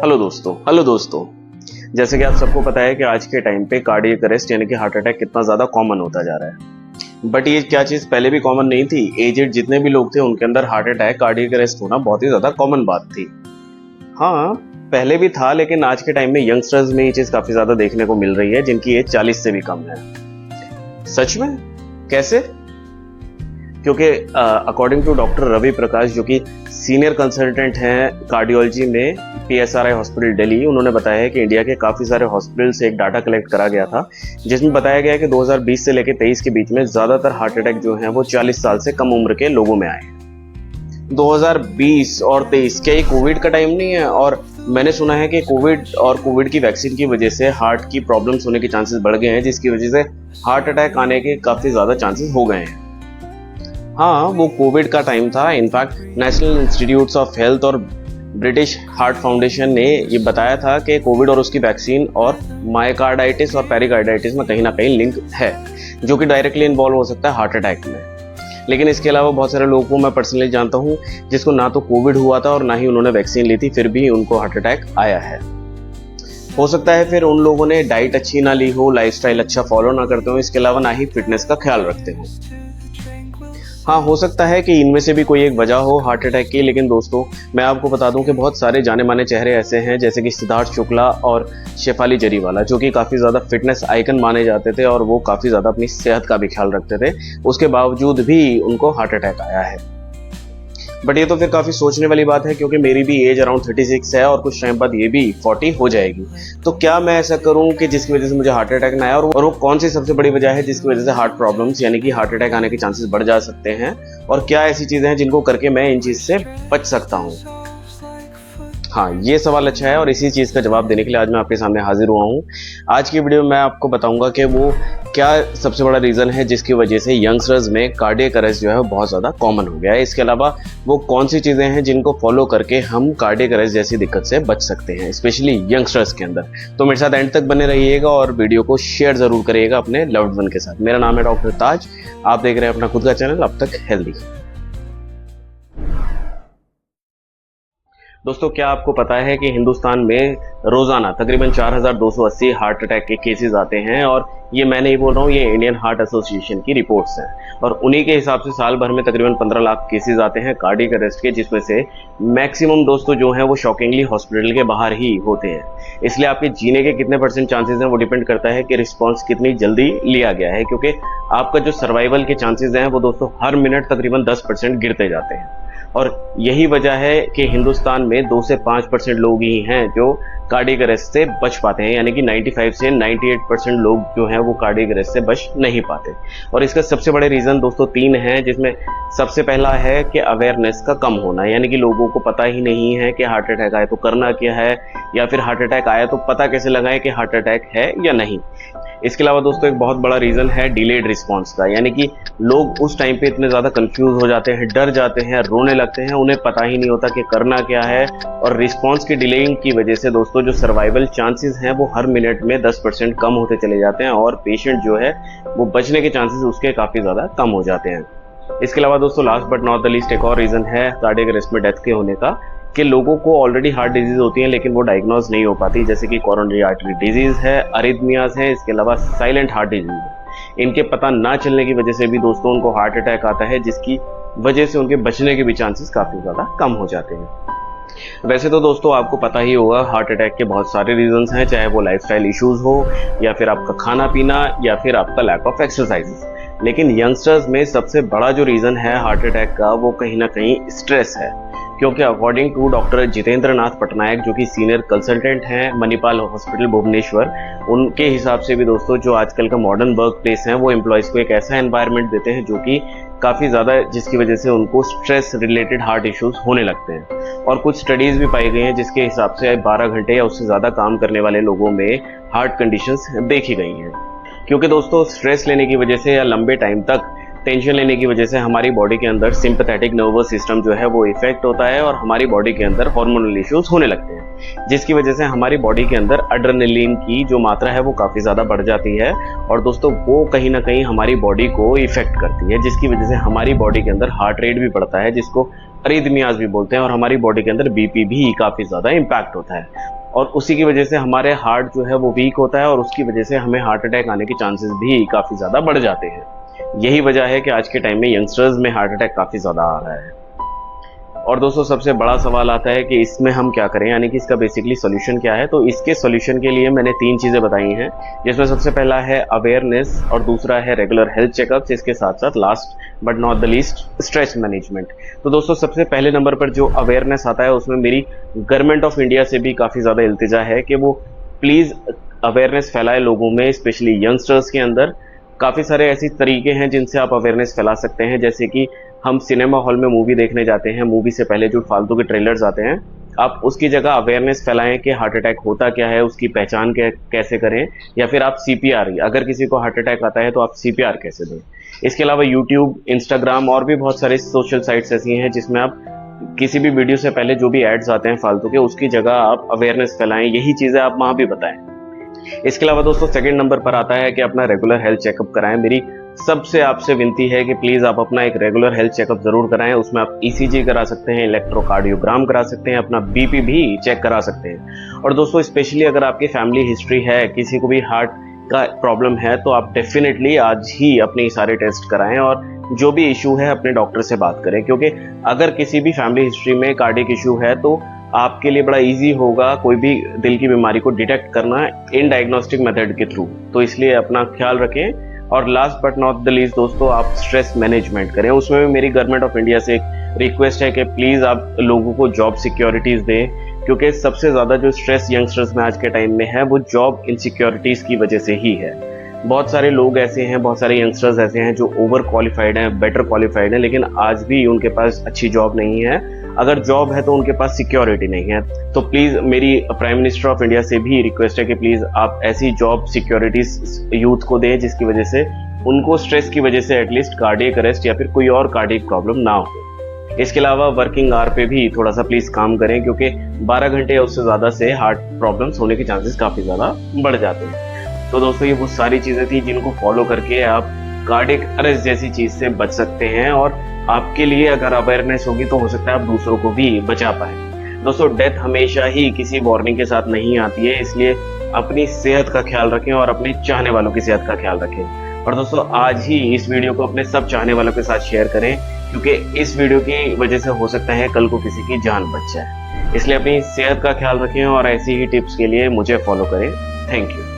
Hello दोस्तों, जैसे कि आप सबको पता है कि आज के टाइम पे कार्डियक अरेस्ट यानी कि हार्ट अटैक कितना ज़्यादा कॉमन होता जा रहा है। बट ये क्या चीज़ पहले भी कॉमन नहीं थी? एजेड जितने भी लोग थे उनके अंदर हार्ट अटैक, कार्डियक अरेस्ट होना बहुत ही ज़्यादा कॉमन बात थी। हाँ, पहले भी था, लेकिन आज के टाइम में यंगस्टर्स में ये चीज़ काफ़ी ज़्यादा देखने को मिल रही है जिनकी एज 40 से भी कम है। सच में? कैसे? क्योंकि according to doctor Ravi Prakash, जो कि सीनियर कंसल्टेंट हैं कार्डियोलॉजी में PSRI हॉस्पिटल दिल्ली, उन्होंने बताया है कि इंडिया के काफ़ी सारे हॉस्पिटल से एक डाटा कलेक्ट करा गया था जिसमें बताया गया है कि 2020 से लेकर 23 के बीच में ज़्यादातर हार्ट अटैक जो हैं वो 40 साल से कम उम्र के लोगों में आए हैं। 2020 और 23 क्या ये कोविड का टाइम नहीं है? और मैंने सुना है कि कोविड की वैक्सीन की वजह से हार्ट की प्रॉब्लम्स होने के चांसेस बढ़ गए हैं, जिसकी वजह से हार्ट अटैक आने के काफ़ी ज़्यादा चांसेस हो गए हैं। हाँ, वो कोविड का टाइम था। In fact national institutes of health और ब्रिटिश हार्ट फाउंडेशन ने ये बताया था कि कोविड और उसकी वैक्सीन और मायोकार्डाइटिस और पेरिकार्डाइटिस में कहीं ना कहीं लिंक है, जो कि डायरेक्टली इन्वॉल्व हो सकता है हार्ट अटैक में। लेकिन इसके अलावा बहुत सारे लोगों को मैं पर्सनली जानता हूँ जिसको ना तो कोविड हुआ था और ना ही उन्होंने वैक्सीन ली थी, फिर भी उनको हार्ट अटैक आया है। हो सकता है फिर उन लोगों ने डाइट अच्छी ना ली हो, लाइफस्टाइल अच्छा फॉलो ना करते हो, इसके अलावा ना ही फिटनेस का ख्याल रखते हो। हाँ, हो सकता है कि इनमें से भी कोई एक वजह हो हार्ट अटैक की। लेकिन दोस्तों, मैं आपको बता दूं कि बहुत सारे जाने माने चेहरे ऐसे हैं, जैसे कि सिद्धार्थ शुक्ला और शेफाली जरीवाला, जो कि काफ़ी ज़्यादा फिटनेस आइकन माने जाते थे और वो काफ़ी ज़्यादा अपनी सेहत का भी ख्याल रखते थे। उसके बावजूद भी उनको हार्ट अटैक आया है। बट ये तो फिर काफ़ी सोचने वाली बात है, क्योंकि मेरी भी एज अराउंड 36 है और कुछ टाइम बाद ये भी 40 हो जाएगी। तो क्या मैं ऐसा करूं कि जिसकी वजह से मुझे हार्ट अटैक ना आए? और वो कौन सी सबसे बड़ी वजह है जिसकी वजह से हार्ट प्रॉब्लम्स यानी कि हार्ट अटैक आने के चांसेस बढ़ जा सकते हैं? और क्या ऐसी चीज़ें हैं जिनको करके मैं इन चीज़ से बच सकता हूँ? हाँ, ये सवाल अच्छा है और इसी चीज़ का जवाब देने के लिए आज मैं आपके सामने हाजिर हुआ हूँ। आज की वीडियो में मैं आपको बताऊंगा कि वो क्या सबसे बड़ा रीज़न है जिसकी वजह से यंगस्टर्स में कार्डियक अरेस्ट जो है वो बहुत ज़्यादा कॉमन हो गया है। इसके अलावा वो कौन सी चीज़ें हैं जिनको फॉलो करके हम कार्डियक अरेस्ट जैसी दिक्कत से बच सकते हैं, स्पेशली यंगस्टर्स के अंदर। तो मेरे साथ एंड तक बने रहिएगा और वीडियो को शेयर ज़रूर करिएगा अपने लव्ड वन के साथ। मेरा नाम है डॉक्टर ताज, आप देख रहे हैं अपना खुद का चैनल अब तक हेल्दी। दोस्तों, क्या आपको पता है कि हिंदुस्तान में रोज़ाना तकरीबन 4280 हार्ट अटैक के केसेस आते हैं? और ये मैं नहीं बोल रहा हूँ, ये इंडियन हार्ट एसोसिएशन की रिपोर्ट्स हैं। और उन्हीं के हिसाब से साल भर में तकरीबन 15 लाख केसेस आते हैं कार्डियक अरेस्ट के, जिसमें से मैक्सिमम दोस्तों जो हैं वो शॉकिंगली हॉस्पिटल के बाहर ही होते हैं। इसलिए आपके जीने के कितने % चांसेस हैं वो डिपेंड करता है कि रिस्पॉन्स कितनी जल्दी लिया गया है, क्योंकि आपका जो सर्वाइवल के चांसेस हैं वो दोस्तों हर मिनट तकरीबन 10% गिरते जाते हैं। और यही वजह है कि हिंदुस्तान में 2 से 5% लोग ही हैं जो कार्डियक अरेस्ट से बच पाते हैं, यानी कि 95 से 98% लोग जो हैं वो कार्डियक अरेस्ट से बच नहीं पाते। और इसका सबसे बड़े रीज़न दोस्तों 3 हैं, जिसमें सबसे पहला है कि अवेयरनेस का कम होना, यानी कि लोगों को पता ही नहीं है कि हार्ट अटैक आए तो करना क्या है, या फिर हार्ट अटैक आया तो पता कैसे लगाएं कि हार्ट अटैक है या नहीं। इसके अलावा दोस्तों एक बहुत बड़ा रीज़न है डिलेड रिस्पॉन्स का, यानी कि लोग उस टाइम पे इतने ज़्यादा कंफ्यूज हो जाते हैं, डर जाते हैं, रोने लगते हैं, उन्हें पता ही नहीं होता कि करना क्या है। और रिस्पॉन्स की डिलेइंग की वजह से दोस्तों जो सर्वाइवल चांसेस हैं वो हर मिनट में 10% कम होते चले जाते हैं और पेशेंट जो है वो बचने के चांसेस उसके काफ़ी ज़्यादा कम हो जाते हैं। इसके अलावा दोस्तों last but not the least एक और रीज़न है कार्डियक अरेस्ट में डेथ के होने का, कि लोगों को ऑलरेडी हार्ट डिजीज होती है लेकिन वो डायग्नोज नहीं हो पाती, जैसे कि कोरोनरी आर्टरी डिजीज है, अरिथमियाज है, इसके अलावा साइलेंट हार्ट डिजीज है। इनके पता ना चलने की वजह से भी दोस्तों उनको हार्ट अटैक आता है, जिसकी वजह से उनके बचने के भी चांसेस काफ़ी ज़्यादा कम हो जाते हैं। वैसे तो दोस्तों आपको पता ही होगा हार्ट अटैक के बहुत सारे रीजंस हैं, चाहे वो लाइफस्टाइल इश्यूज हो या फिर आपका खाना पीना या फिर आपका लैक ऑफ एक्सरसाइजेस। लेकिन यंगस्टर्स में सबसे बड़ा जो रीज़न है हार्ट अटैक का वो कहीं ना कहीं स्ट्रेस है, क्योंकि अकॉर्डिंग टू डॉक्टर जितेंद्र नाथ पटनायक, जो कि सीनियर कंसल्टेंट हैं मणिपाल हॉस्पिटल भुवनेश्वर, उनके हिसाब से भी दोस्तों जो आजकल का मॉडर्न वर्क प्लेस है वो एम्प्लॉयज़ को एक ऐसा एनवायरनमेंट देते हैं जो कि काफ़ी ज़्यादा, जिसकी वजह से उनको स्ट्रेस रिलेटेड हार्ट इश्यूज होने लगते हैं। और कुछ स्टडीज़ भी पाई गई हैं जिसके हिसाब से 12 घंटे या उससे ज़्यादा काम करने वाले लोगों में हार्ट कंडीशंस देखी गई हैं। क्योंकि दोस्तों स्ट्रेस लेने की वजह से या लंबे टाइम तक टेंशन लेने की वजह से हमारी बॉडी के अंदर सिंपैथेटिक नर्वस सिस्टम जो है वो इफेक्ट होता है और हमारी बॉडी के अंदर हार्मोनल इश्यूज होने लगते हैं, जिसकी वजह से हमारी बॉडी के अंदर एड्रेनलिन की जो मात्रा है वो काफ़ी ज़्यादा बढ़ जाती है और दोस्तों वो कहीं ना कहीं हमारी बॉडी को इफेक्ट करती है, जिसकी वजह से हमारी बॉडी के अंदर हार्ट रेट भी बढ़ता है, जिसको अरिथमियाज भी बोलते हैं, और हमारी बॉडी के अंदर बीपी भी काफ़ी ज़्यादा इम्पैक्ट होता है। और उसी की वजह से हमारे हार्ट जो है वो वीक होता है और उसकी वजह से हमें हार्ट अटैक आने के चांसेस भी काफ़ी ज़्यादा बढ़ जाते हैं। यही वजह है कि आज के टाइम में यंगस्टर्स में हार्ट अटैक काफ़ी ज़्यादा आ रहा है। और दोस्तों सबसे बड़ा सवाल आता है कि इसमें हम क्या करें, यानी कि इसका बेसिकली सोल्यूशन क्या है। तो इसके सोल्यूशन के लिए मैंने 3 चीज़ें बताई हैं, जिसमें सबसे पहला है अवेयरनेस और दूसरा है रेगुलर हेल्थ चेकअप्स, इसके साथ साथ last but not the least stress management. तो दोस्तों सबसे पहले नंबर पर जो अवेयरनेस आता है उसमें मेरी गवर्नमेंट ऑफ इंडिया से भी काफ़ी ज़्यादा इल्तिजा है कि वो प्लीज़ अवेयरनेस फैलाए लोगों में, स्पेशली यंगस्टर्स के अंदर। काफ़ी सारे ऐसे तरीके हैं जिनसे आप अवेयरनेस फैला सकते हैं, जैसे कि हम सिनेमा हॉल में मूवी देखने जाते हैं, मूवी से पहले जो फालतू के ट्रेलर्स आते हैं, आप उसकी जगह अवेयरनेस फैलाएं कि हार्ट अटैक होता क्या है, उसकी पहचान कैसे करें, या फिर आप सीपीआर, अगर किसी को हार्ट अटैक आता है तो आप सीपीआर कैसे दें। इसके अलावा यूट्यूब, इंस्टाग्राम और भी बहुत सारे सोशल साइट्स ऐसी हैं जिसमें आप किसी भी वीडियो से पहले जो भी एड्स आते हैं फालतू के, उसकी जगह आप अवेयरनेस फैलाएं, यही चीज़ें आप वहाँ भी बताएं। इसके अलावा दोस्तों सेकंड नंबर पर आता है कि अपना रेगुलर हेल्थ चेकअप कराएं। मेरी सबसे आपसे विनती है कि प्लीज़ आप अपना एक रेगुलर हेल्थ चेकअप ज़रूर कराएं। उसमें आप ईसीजी करा सकते हैं, इलेक्ट्रोकार्डियोग्राम करा सकते हैं, अपना बीपी भी चेक करा सकते हैं। और दोस्तों स्पेशली अगर आपकी फैमिली हिस्ट्री है, किसी को भी हार्ट का प्रॉब्लम है, तो आप डेफिनेटली आज ही अपने सारे टेस्ट कराएं और जो भी इशू है अपने डॉक्टर से बात करें, क्योंकि अगर किसी भी फैमिली हिस्ट्री में कार्डियक इशू है तो आपके लिए बड़ा इजी होगा कोई भी दिल की बीमारी को डिटेक्ट करना इन डायग्नोस्टिक मेथड के थ्रू। तो इसलिए अपना ख्याल रखें। और last but not the least दोस्तों, आप स्ट्रेस मैनेजमेंट करें। उसमें भी मेरी गवर्नमेंट ऑफ इंडिया से एक रिक्वेस्ट है कि प्लीज़ आप लोगों को जॉब सिक्योरिटीज़ दें, क्योंकि सबसे ज़्यादा जो स्ट्रेस यंगस्टर्स में आज के टाइम में है वो जॉब इनसिक्योरिटीज़ की वजह से ही है। बहुत सारे लोग ऐसे हैं, बहुत सारे यंगस्टर्स ऐसे हैं जो ओवर क्वालिफाइड हैं, बेटर क्वालिफाइड हैं, लेकिन आज भी उनके पास अच्छी जॉब नहीं है। अगर जॉब है तो उनके पास सिक्योरिटी नहीं है। तो प्लीज़ मेरी प्राइम मिनिस्टर ऑफ इंडिया से भी रिक्वेस्ट है कि प्लीज़ आप ऐसी जॉब सिक्योरिटीज यूथ को दें जिसकी वजह से उनको स्ट्रेस की वजह से एटलीस्ट कार्डियक अरेस्ट या फिर कोई और कार्डियक प्रॉब्लम ना हो। इसके अलावा वर्किंग आवर पे भी थोड़ा सा प्लीज़ काम करें, क्योंकि 12 घंटे या उससे ज़्यादा से हार्ट प्रॉब्लम्स होने के चांसेस काफ़ी ज़्यादा बढ़ जाते हैं। तो दोस्तों ये वो सारी चीज़ें थी जिनको फॉलो करके आप कार्डियक अरेस्ट जैसी चीज़ से बच सकते हैं, और आपके लिए अगर अवेयरनेस होगी तो हो सकता है आप दूसरों को भी बचा पाए। दोस्तों डेथ हमेशा ही किसी वार्निंग के साथ नहीं आती है, इसलिए अपनी सेहत का ख्याल रखें और अपने चाहने वालों की सेहत का ख्याल रखें। और दोस्तों आज ही इस वीडियो को अपने सब चाहने वालों के साथ शेयर करें, क्योंकि इस वीडियो की वजह से हो सकता है कल को किसी की जान बच जाए। इसलिए अपनी सेहत का ख्याल रखें और ऐसी ही टिप्स के लिए मुझे फॉलो करें। Thank you.